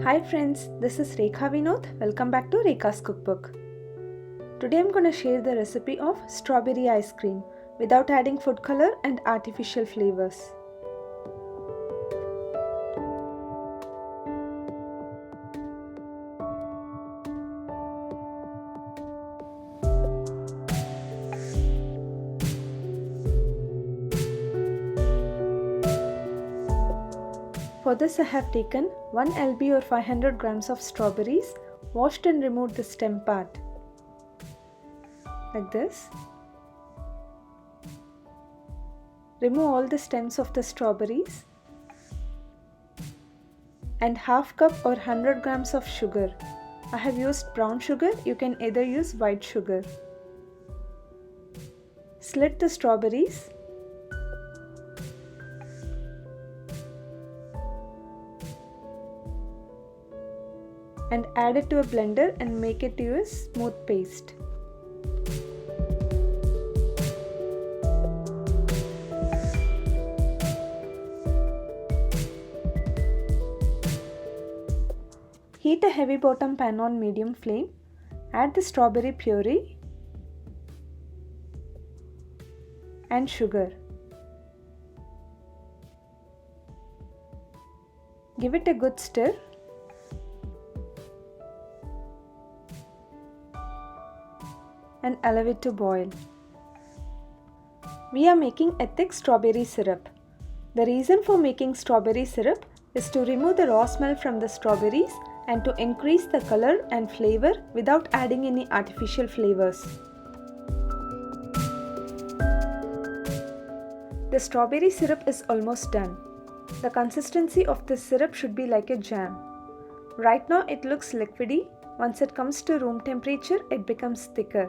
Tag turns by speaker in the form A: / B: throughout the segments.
A: Hi friends, this is Rekha Vinod. Welcome back to Rekha's Cookbook. Today I'm going to share the recipe of strawberry ice cream without adding food color and artificial flavors. For this I have taken 1 lb or 500 grams of strawberries, washed and removed the stem part. Like this. Remove all the stems of the strawberries and half cup or 100 grams of sugar. I have used brown sugar, you can either use white sugar. Slit the strawberries. And add it to a blender and make it to a smooth paste. Heat a heavy bottom pan on medium flame. Add the strawberry puree and sugar. Give it a good stir. And allow it to boil. We are making a thick strawberry syrup. The reason for making strawberry syrup is to remove the raw smell from the strawberries and to increase the color and flavor without adding any artificial flavors. The strawberry syrup is almost done. The consistency of this syrup should be like a jam. Right now it looks liquidy. Once it comes to room temperature, it becomes thicker.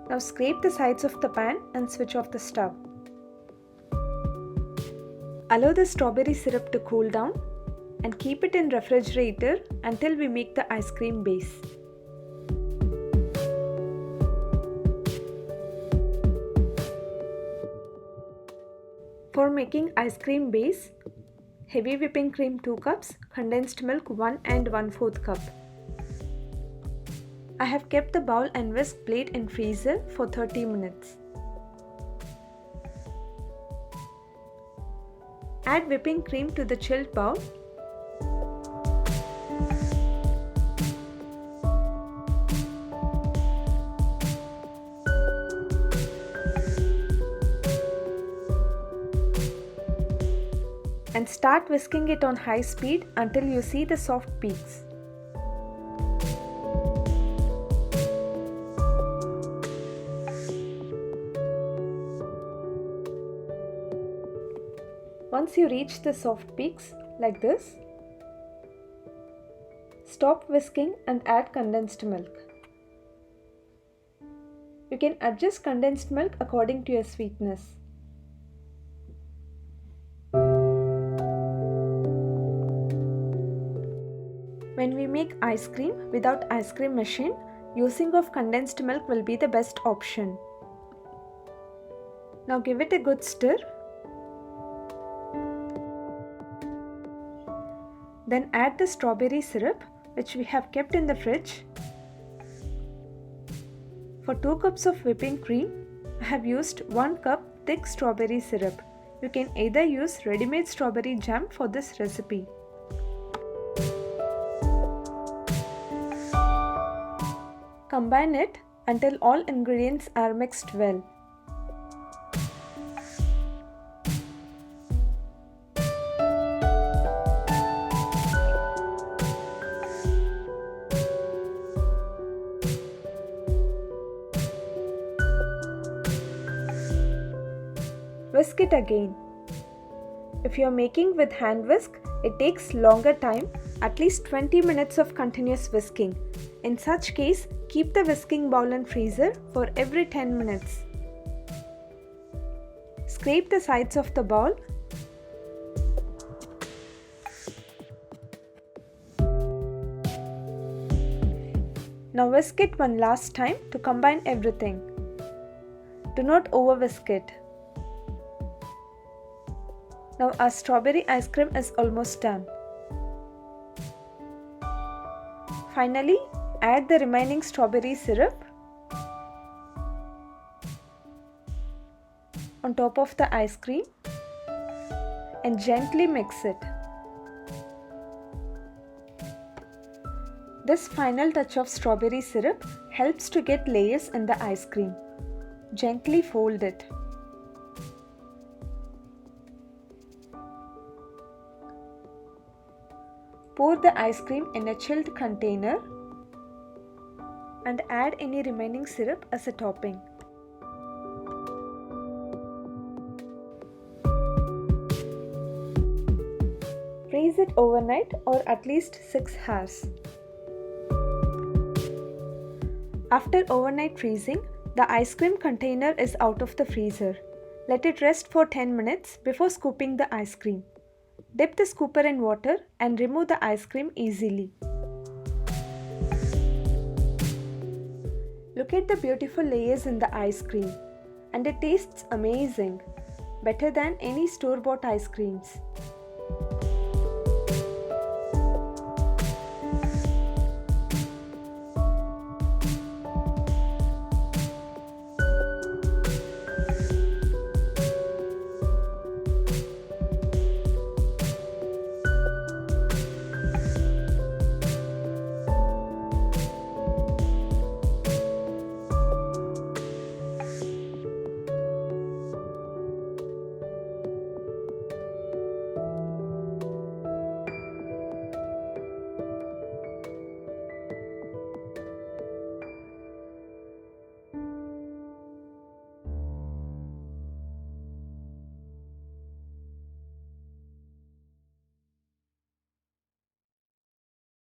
A: Now scrape the sides of the pan and switch off the stove. Allow the strawberry syrup to cool down and keep it in refrigerator until we make the ice cream base. For making ice cream base, heavy whipping cream 2 cups, condensed milk 1 and 1/4 cup. I have kept the bowl and whisk blade in freezer for 30 minutes. Add whipping cream to the chilled bowl. And start whisking it on high speed until you see the soft peaks. Once you reach the soft peaks like this, stop whisking and add condensed milk. You can adjust condensed milk according to your sweetness. When we make ice cream without ice cream machine, using of condensed milk will be the best option. Now give it a good stir. Then add the strawberry syrup which we have kept in the fridge. For 2 cups of whipping cream, I have used 1 cup thick strawberry syrup. You can either use ready-made strawberry jam for this recipe. Combine it until all ingredients are mixed well. Whisk it again. If you are making with hand whisk, it takes longer time, at least 20 minutes of continuous whisking. In such case, keep the whisking bowl in freezer for every 10 minutes. Scrape the sides of the bowl. Now whisk it one last time to combine everything. Do not over whisk it. Now our strawberry ice cream is almost done. Finally, add the remaining strawberry syrup on top of the ice cream and gently mix it. This final touch of strawberry syrup helps to get layers in the ice cream. Gently fold it. Pour the ice cream in a chilled container and add any remaining syrup as a topping. Freeze it overnight or at least 6 hours. After overnight freezing, the ice cream container is out of the freezer. Let it rest for 10 minutes before scooping the ice cream. Dip the scooper in water and remove the ice cream easily. Look at the beautiful layers in the ice cream, and it tastes amazing, better than any store-bought ice creams.